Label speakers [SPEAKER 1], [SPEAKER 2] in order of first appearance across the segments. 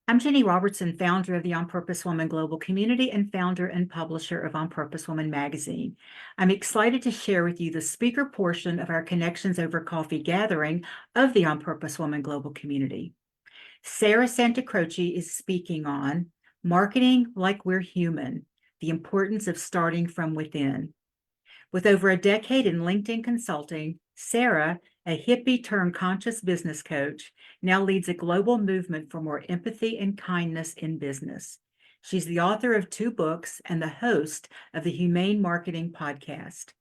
[SPEAKER 1] I'm Jenny Robertson, founder of the On Purpose Woman Global Community and founder and publisher of On Purpose Woman magazine. I'm excited to share with you the speaker portion of our Connections Over Coffee gathering of the On Purpose Woman Global Community. Sarah Santacroce is speaking on Marketing Like We're Human, the importance of starting from within. With over a decade in LinkedIn consulting, Sarah, a hippie turned conscious business coach, now leads a global movement for more empathy and kindness in business. She's the author of 2 books and the host of the Humane Marketing podcast.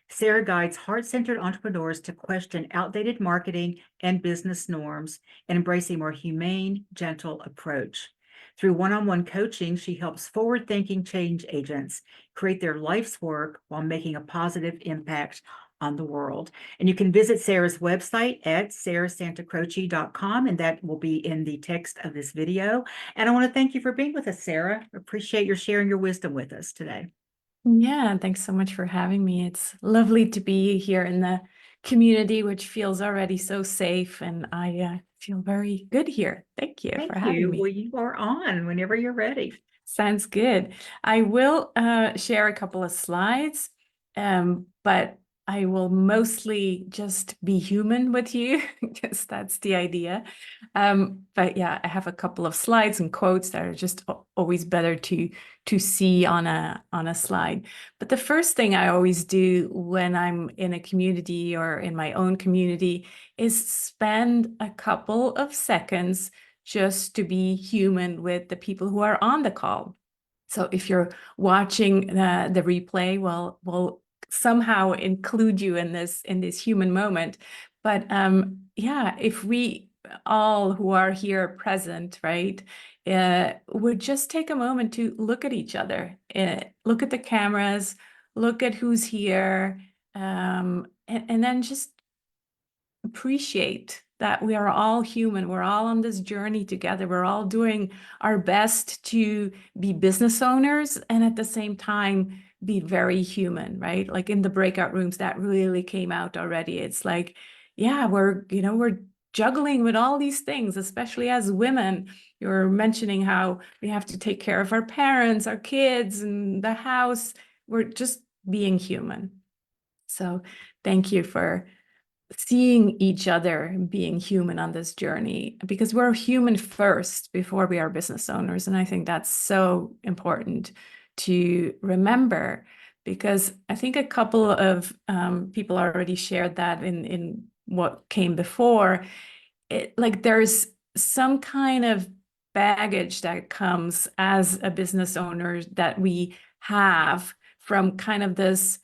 [SPEAKER 1] Sarah guides heart-centered entrepreneurs to question outdated marketing and business norms and embrace a more humane, gentle approach. Through one-on-one coaching, she helps forward-thinking change agents create their life's work while making a positive impact on the world. And you can visit Sarah's website at sarahsantacroce.com, and that will be in the text of this video. And I want to thank you for being with us, Sarah. Appreciate your sharing your wisdom with us today.
[SPEAKER 2] Yeah, thanks so much for having me. It's lovely to be here in the community, which feels already so safe, and I feel very good here. Thank you for having me.
[SPEAKER 1] Well, you are on whenever you're ready.
[SPEAKER 2] Sounds good. I will share a couple of slides, but I will mostly just be human with you because that's the idea. But yeah, I have a couple of slides and quotes that are just always better to see on a slide. But the first thing I always do when I'm in a community or in my own community is spend a couple of seconds just to be human with the people who are on the call. So if you're watching the replay, we'll somehow include you in this human moment. But yeah, if we all who are here present, right, would just take a moment to look at each other, look at the cameras, look at who's here, and then just appreciate that we are all human. We're all on this journey together. We're all doing our best to be business owners and at the same time be very human, right? Like in the breakout rooms, that really came out already. It's like, yeah, we're juggling with all these things, especially as women. You're mentioning how we have to take care of our parents, our kids, and the house. We're just being human. So thank you for seeing each other being human on this journey, because we're human first before we are business owners. And I think that's so important to remember, because I think a couple of people already shared that in what came before. Like there's some kind of baggage that comes as a business owner that we have from kind of this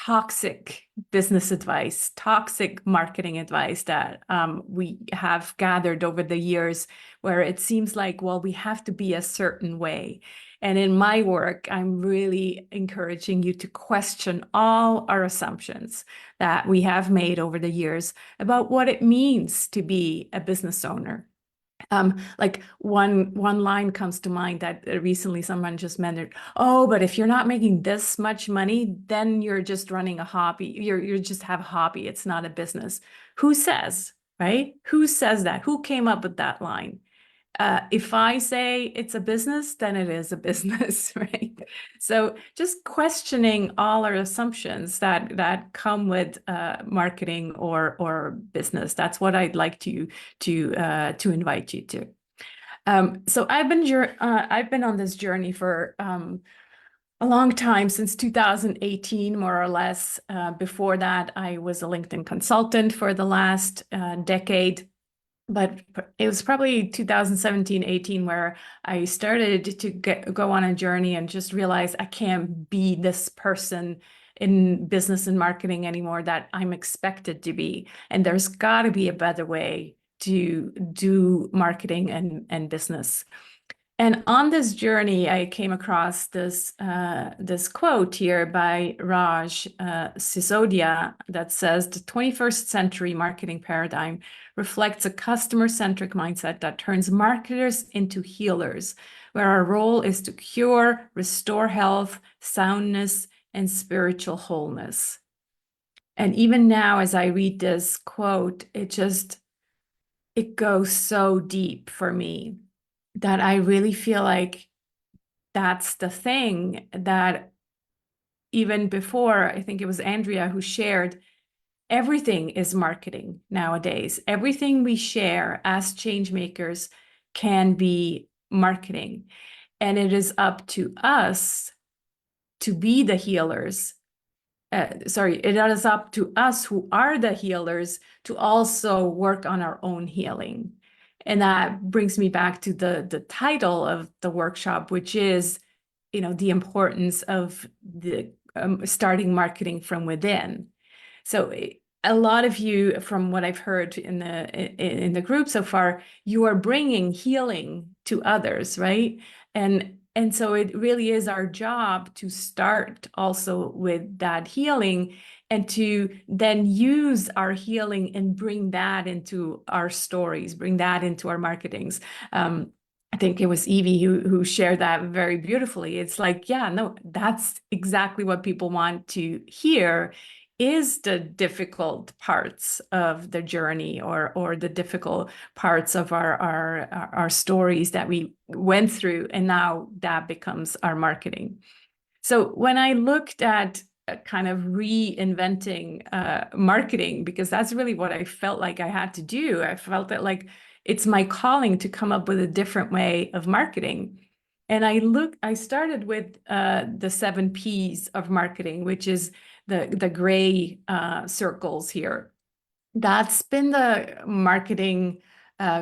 [SPEAKER 2] toxic business advice, toxic marketing advice that we have gathered over the years, where it seems like, well, we have to be a certain way. And in my work, I'm really encouraging you to question all our assumptions that we have made over the years about what it means to be a business owner. Like one line comes to mind that recently someone just mentioned, oh, but if you're not making this much money, then you're just running a hobby. You just have a hobby. It's not a business. Who says, right? Who says that? Who came up with that line? If I say it's a business, then it is a business, right? So just questioning all our assumptions that come with marketing or business. That's what I'd like to invite you to. So I've been on this journey for a long time, since 2018, more or less. Before that, I was a LinkedIn consultant for the last decade. But it was probably 2017, 18 where I started to go on a journey and just realize I can't be this person in business and marketing anymore that I'm expected to be. And there's got to be a better way to do marketing and business. And on this journey, I came across this quote here by Raj Sisodia that says, the 21st century marketing paradigm reflects a customer-centric mindset that turns marketers into healers, where our role is to cure, restore health, soundness, and spiritual wholeness. And even now, as I read this quote, it just it goes so deep for me that I really feel like that's the thing that even before, I think it was Andrea who shared, everything is marketing nowadays. Everything we share as change makers can be marketing. And it is up to us to be the healers. It is up to us who are the healers to also work on our own healing. And that brings me back to the title of the workshop, which is, the importance of the starting marketing from within. So a lot of you, from what I've heard in the group so far, you are bringing healing to others, right? And so it really is our job to start also with that healing and to then use our healing and bring that into our stories, bring that into our marketings. I think it was Evie who shared that very beautifully. It's like, yeah, no, that's exactly what people want to hear, is the difficult parts of the journey or the difficult parts of our stories that we went through, and now that becomes our marketing. So when I looked at kind of reinventing marketing, because that's really what I felt like I had to do, I felt that like it's my calling to come up with a different way of marketing. And I started with the 7 P's of marketing, which is the gray circles here. That's been the marketing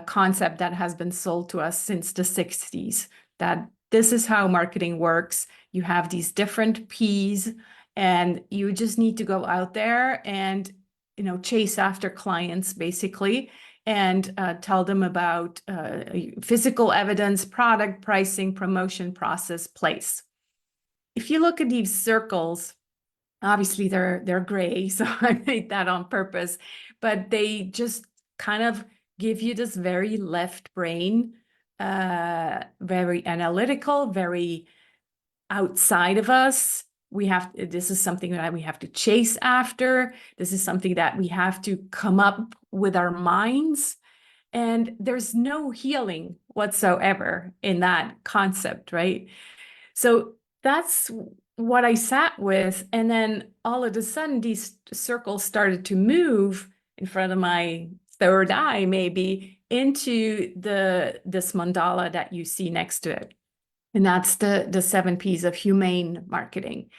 [SPEAKER 2] concept that has been sold to us since the 60s, that this is how marketing works. You have these different P's, and you just need to go out there and, chase after clients, basically, and tell them about physical evidence, product, pricing, promotion, process, place. If you look at these circles, obviously they're gray, so I made that on purpose, but they just kind of give you this very left brain, very analytical, very outside of us. This is something that we have to chase after. This is something that we have to come up with our minds. And there's no healing whatsoever in that concept, right? So that's what I sat with. And then all of a sudden, these circles started to move in front of my third eye, maybe, into this mandala that you see next to it. And that's the 7 P's of humane marketing.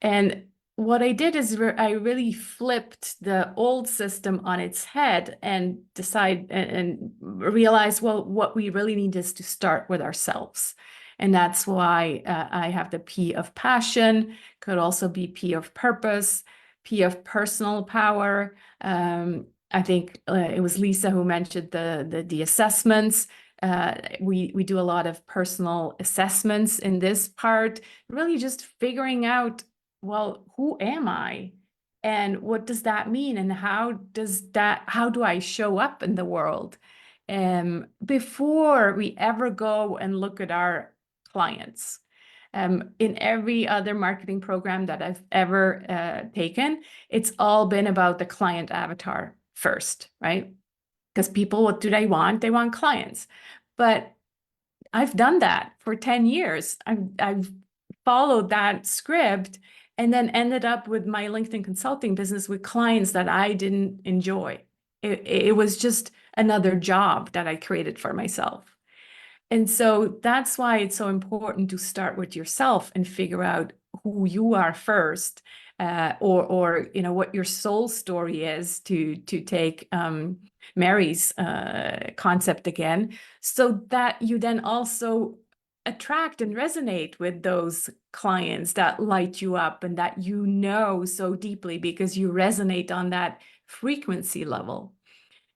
[SPEAKER 2] And what I did is I really flipped the old system on its head and and realized, well, what we really need is to start with ourselves. And that's why I have the P of passion, could also be P of purpose, P of personal power. I think it was Lisa who mentioned the assessments. We do a lot of personal assessments in this part, really just figuring out, well, who am I? And what does that mean? And how do I show up in the world? Before we ever go and look at our clients. In every other marketing program that I've ever taken, it's all been about the client avatar first, right? Because people, what do they want? They want clients. But I've done that for 10 years. I've followed that script and then ended up with my LinkedIn consulting business with clients that I didn't enjoy. It was just another job that I created for myself. And so that's why it's so important to start with yourself and figure out who you are first, or what your soul story is, to take Mary's concept again, so that you then also attract and resonate with those clients that light you up and that so deeply because you resonate on that frequency level.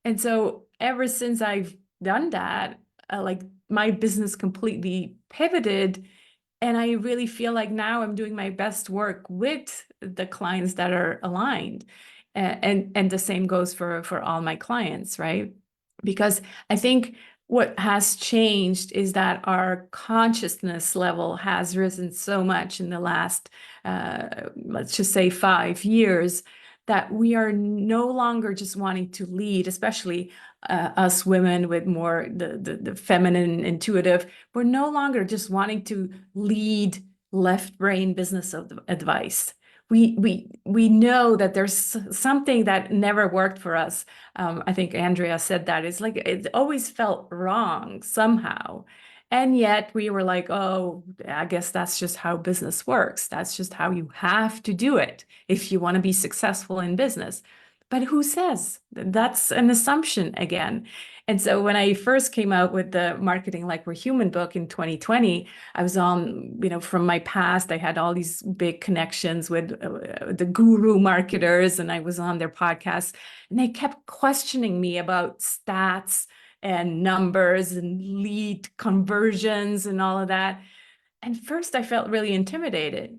[SPEAKER 2] And so ever since I've done that, like my business completely pivoted, and I really feel like now I'm doing my best work with the clients that are aligned. And the same goes for all my clients, right? Because I think what has changed is that our consciousness level has risen so much in the last, let's just say 5 years, that we are no longer just wanting to lead, especially us women with more the feminine intuitive. We're no longer just wanting to lead left brain business advice. We know that there's something that never worked for us. I think Andrea said that. It's like it always felt wrong somehow. And yet we were like, oh, I guess that's just how business works. That's just how you have to do it if you want to be successful in business. But who says? That's an assumption again. And so when I first came out with the Marketing Like We're Human book in 2020, I was on, from my past, I had all these big connections with the guru marketers, and I was on their podcasts, and they kept questioning me about stats and numbers and lead conversions and all of that. And first I felt really intimidated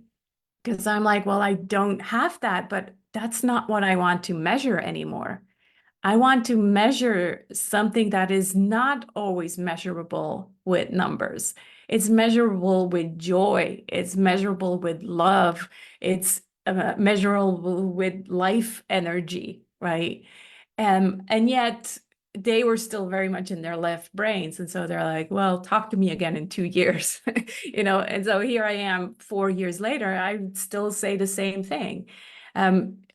[SPEAKER 2] because I'm like, well, I don't have that, but that's not what I want to measure anymore. I want to measure something that is not always measurable with numbers. It's measurable with joy. It's measurable with love. It's measurable with life energy, right? And yet they were still very much in their left brains. And so they're like, well, talk to me again in 2 years, And so here I am 4 years later, I still say the same thing.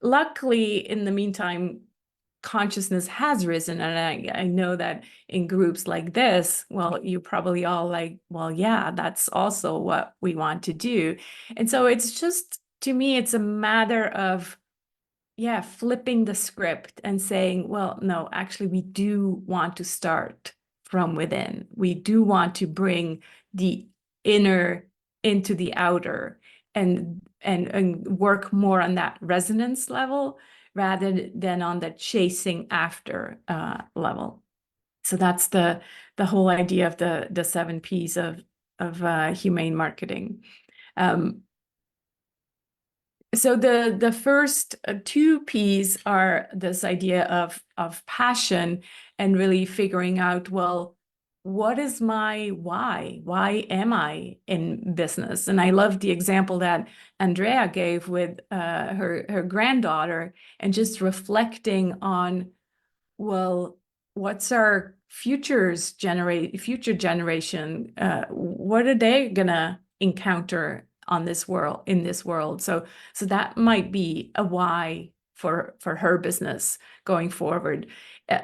[SPEAKER 2] Luckily, in the meantime, consciousness has risen. And I know that in groups like this, well, you probably all like, well, yeah, that's also what we want to do. And so it's just, to me, it's a matter of, yeah, flipping the script and saying, well, no, actually, we do want to start from within. We do want to bring the inner into the outer and work more on that resonance level rather than on the chasing after level. So that's the whole idea of the 7 P's of humane marketing. So the first 2 P's are this idea of passion and really figuring out, well, what is my why? Why am I in business? And I love the example that Andrea gave with her granddaughter and just reflecting on, well, what's our future generation? What are they gonna encounter on this world, in this world? So that might be a why for her business going forward.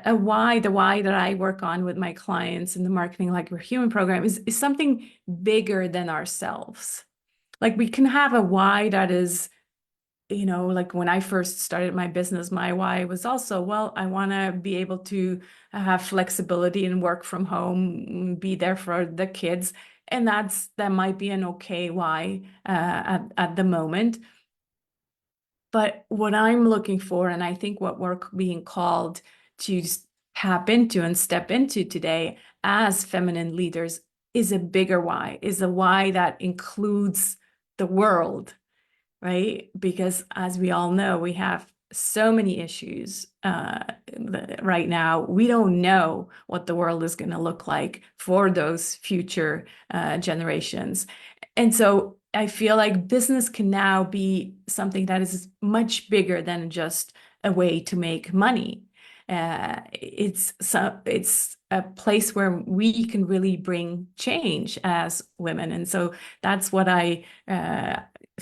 [SPEAKER 2] A why, the why that I work on with my clients in the Marketing Like We're Human program is something bigger than ourselves. Like we can have a why that is, like when I first started my business, my why was also, well, I want to be able to have flexibility and work from home, be there for the kids. And that might be an okay why at the moment. But what I'm looking for, and I think what we're being called to tap into and step into today as feminine leaders is a bigger why, is a why that includes the world, right? Because as we all know, we have so many issues right now. We don't know what the world is going to look like for those future generations. And so I feel like business can now be something that is much bigger than just a way to make money. It's a place where we can really bring change as women. And so that's what I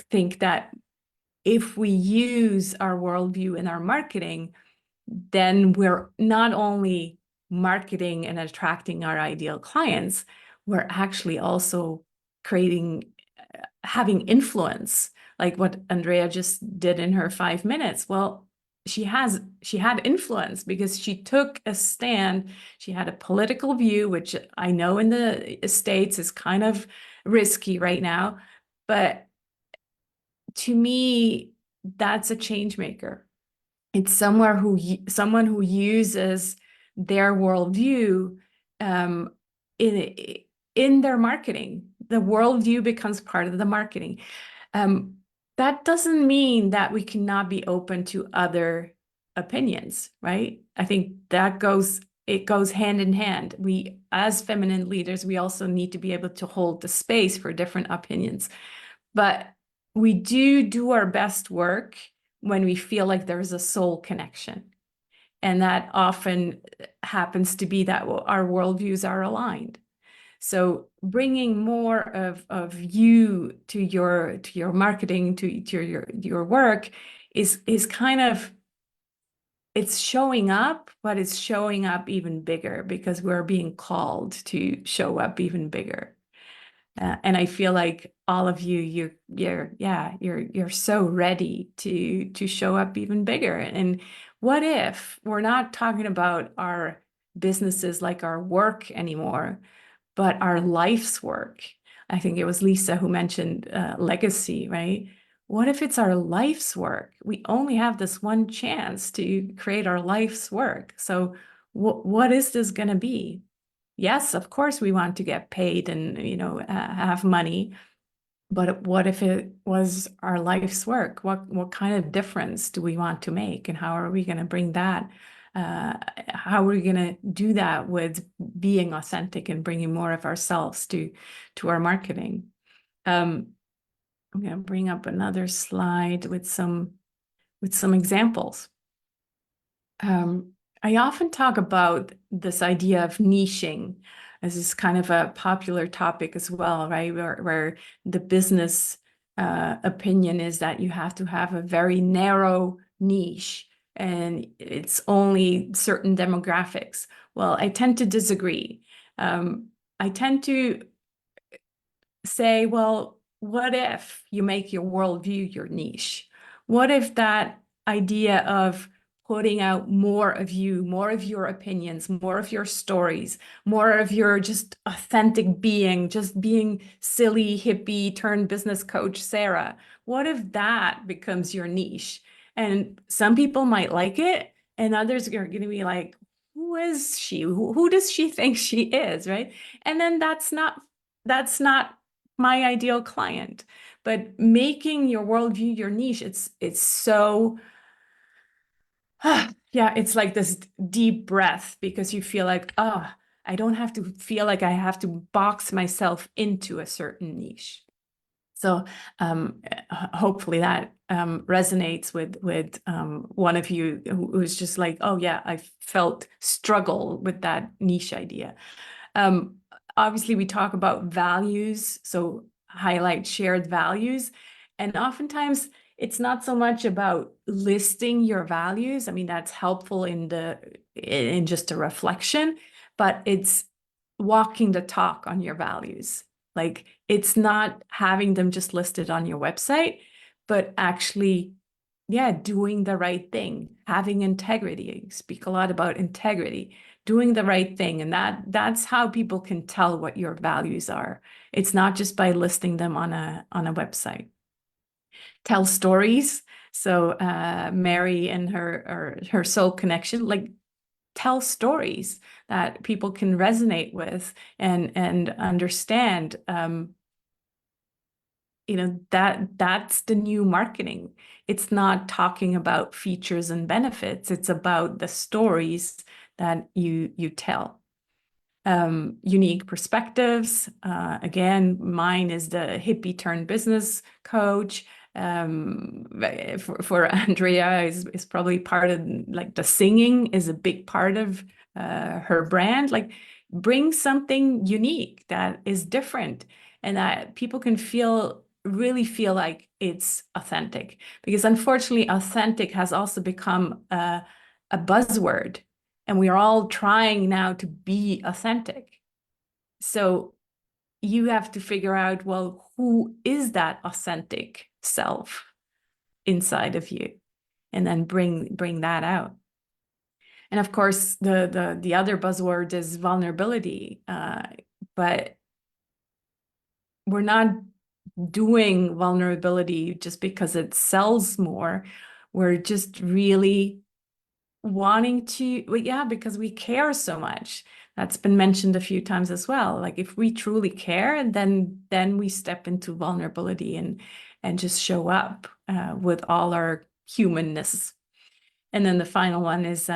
[SPEAKER 2] think, that if we use our worldview in our marketing, then we're not only marketing and attracting our ideal clients, we're actually also having influence, like what Andrea just did in her 5 minutes. Well, she had influence because she took a stand. She had a political view, which I know in the States is kind of risky right now, but to me, that's a change maker. It's someone who uses their worldview in their marketing. The worldview becomes part of the marketing. That doesn't mean that we cannot be open to other opinions, right? I think it goes hand in hand. We, as feminine leaders, we also need to be able to hold the space for different opinions. But we do our best work when we feel like there's a soul connection. And that often happens to be that our worldviews are aligned. So bringing more of you to your marketing, to your work is kind of, it's showing up, but it's showing up even bigger because we're being called to show up even bigger. And I feel like all of you, you're so ready to show up even bigger. And what if we're not talking about our businesses like our work anymore, but our life's work? I think it was Lisa who mentioned legacy, right? What if it's our life's work? We only have this one chance to create our life's work. So what is this going to be? Yes, of course we want to get paid and, have money, but what if it was our life's work? What kind of difference do we want to make, and how are we going to bring that? How are we going to do that with being authentic and bringing more of ourselves to our marketing? I'm going to bring up another slide with some examples. I often talk about this idea of niching as is kind of a popular topic as well, right? Where the business opinion is that you have to have a very narrow niche and it's only certain demographics. Well, I tend to disagree. I tend to say, well, what if you make your worldview your niche? What if that idea of putting out more of you, more of your opinions, more of your stories, more of your just authentic being, just being silly, hippie, turned business coach, Sarah? What if that becomes your niche? And some people might like it, and others are going to be like, who is she? Who does she think she is, right? And then that's not my ideal client. But making your worldview your niche, it's so yeah, it's like this deep breath because you feel like, oh, I don't have to feel like I have to box myself into a certain niche. So hopefully that resonates with one of you who's just like, oh yeah, I felt struggle with that niche idea. Um, Obviously, we talk about values, so highlight shared values. And oftentimes, it's not so much about listing your values. I mean, that's helpful in just a reflection, but it's walking the talk on your values. Like, it's not having them just listed on your website, but actually, yeah, doing the right thing, having integrity. Speak a lot about integrity, doing the right thing. And that's how people can tell what your values are. It's not just by listing them on a website. Tell stories. So Mary and her soul connection, like tell stories that people can resonate with and understand. That's the new marketing. It's not talking about features and benefits. It's about the stories that you tell. Unique perspectives. Again, mine is the hippie turned business coach. For Andrea is probably part of, like, the singing is a big part of her brand. Like, bring something unique that is different and that people can really feel like it's authentic. Because unfortunately, authentic has also become a buzzword. And we are all trying now to be authentic. So you have to figure out, well, who is that authentic self inside of you? And then bring that out. And of course, the other buzzword is vulnerability. But we're not doing vulnerability just because it sells more. We're just really wanting to, well, yeah, because we care so much. That's been mentioned a few times as well. Like, if we truly care, then we step into vulnerability and just show up with all our humanness. And then the final one is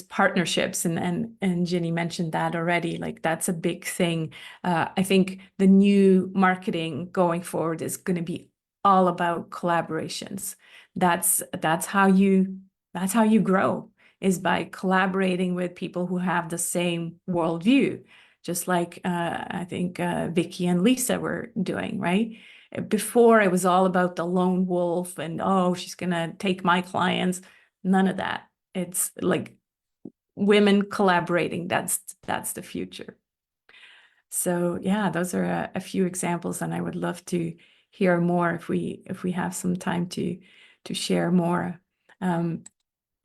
[SPEAKER 2] partnerships, and Ginny mentioned that already. Like, that's a big thing. I think the new marketing going forward is going to be all about collaborations. that's how you grow, is by collaborating with people who have the same worldview, just like I think Vicky and Lisa were doing, right? Before, it was all about the lone wolf and, oh, she's gonna take my clients. None of that. It's like women collaborating. That's the future. So yeah, those are a few examples, and I would love to hear more if we have some time to share more.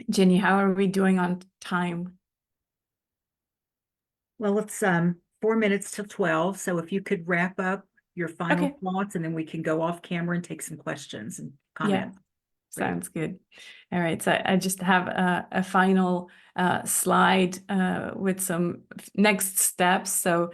[SPEAKER 2] Ginny, how are we doing on time?
[SPEAKER 1] Well, it's 4 minutes till 12. So if you could wrap up your final
[SPEAKER 2] Okay.
[SPEAKER 1] thoughts, and then we can go off camera and take some questions and
[SPEAKER 2] Yeah.
[SPEAKER 1] comments. Great.
[SPEAKER 2] Sounds good. All right, so I just have a final slide with some next steps. So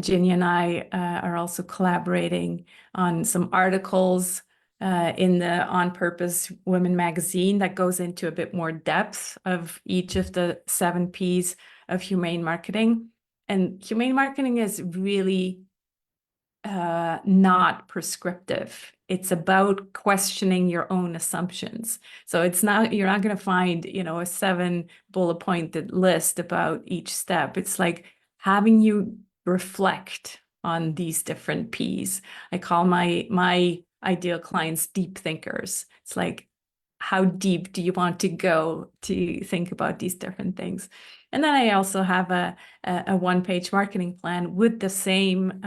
[SPEAKER 2] Ginny and I are also collaborating on some articles in the On Purpose Women magazine that goes into a bit more depth of each of the 7 Ps of humane marketing. And humane marketing is really not prescriptive. It's about questioning your own assumptions. So it's not, you're not going to find, a 7 bullet pointed list about each step. It's like having you reflect on these different Ps. I call my ideal clients deep thinkers. It's like, how deep do you want to go to think about these different things? And then I also have a 1-page marketing plan with the same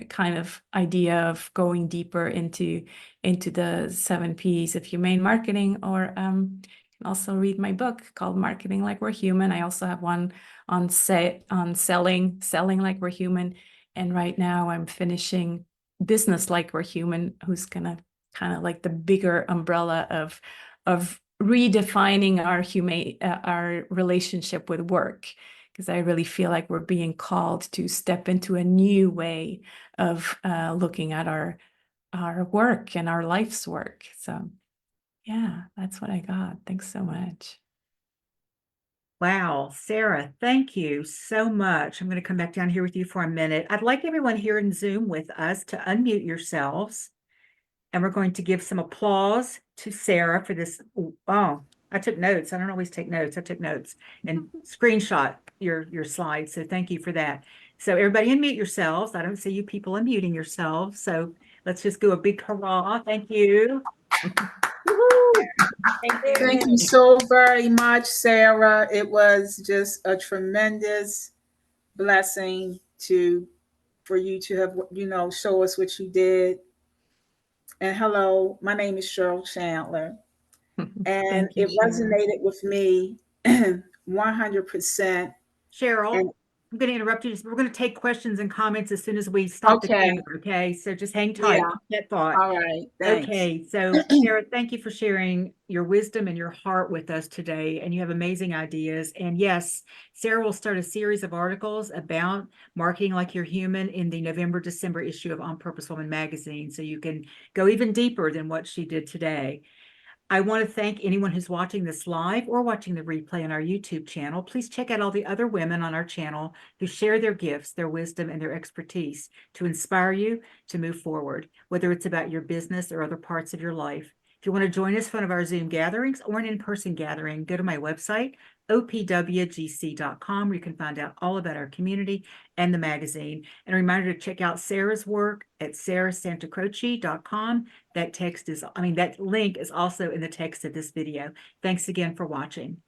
[SPEAKER 2] kind of idea of going deeper into the 7 Ps of humane marketing. Or you can also read my book called Marketing Like We're Human. I also have one on selling like we're human. And right now I'm finishing Business Like We're Human, who's gonna kind of like the bigger umbrella of redefining our relationship with work, because I really feel like we're being called to step into a new way of looking at our work and our life's work. So yeah, that's what I got. Thanks so much.
[SPEAKER 1] Wow, Sarah, thank you so much. I'm going to come back down here with you for a minute. I'd like everyone here in Zoom with us to unmute yourselves. And we're going to give some applause to Sarah for this. Oh, I took notes. I don't always take notes. I took notes and screenshot your slides. So thank you for that. So everybody unmute yourselves. I don't see you people unmuting yourselves. So let's just do a big hurrah. Thank you.
[SPEAKER 3] Thank you so very much, Sarah. It was just a tremendous blessing for you to have, show us what you did. And hello, my name is Cheryl Chandler. And
[SPEAKER 2] Thank you,
[SPEAKER 3] it resonated with me 100%.
[SPEAKER 1] Cheryl,
[SPEAKER 3] And
[SPEAKER 1] I'm going to interrupt you. We're going to take questions and comments as soon as we stop the
[SPEAKER 3] okay,
[SPEAKER 1] camera. Okay, so just hang tight.
[SPEAKER 3] yeah,
[SPEAKER 1] That thought.
[SPEAKER 3] all right, thanks.
[SPEAKER 1] Okay, so Sarah, thank you for sharing your wisdom and your heart with us today. And you have amazing ideas. And yes, Sarah will start a series of articles about marketing like you're human in the November-December issue of On Purpose Woman magazine. So you can go even deeper than what she did today. I want to thank anyone who's watching this live or watching the replay on our YouTube channel. Please check out all the other women on our channel who share their gifts, their wisdom, and their expertise to inspire you to move forward, whether it's about your business or other parts of your life. If you want to join us for one of our Zoom gatherings or an in-person gathering, go to my website, opwgc.com, where you can find out all about our community and the magazine. And a reminder to check out Sarah's work at sarahsantacroce.com. That link is also in the text of this video. Thanks again for watching.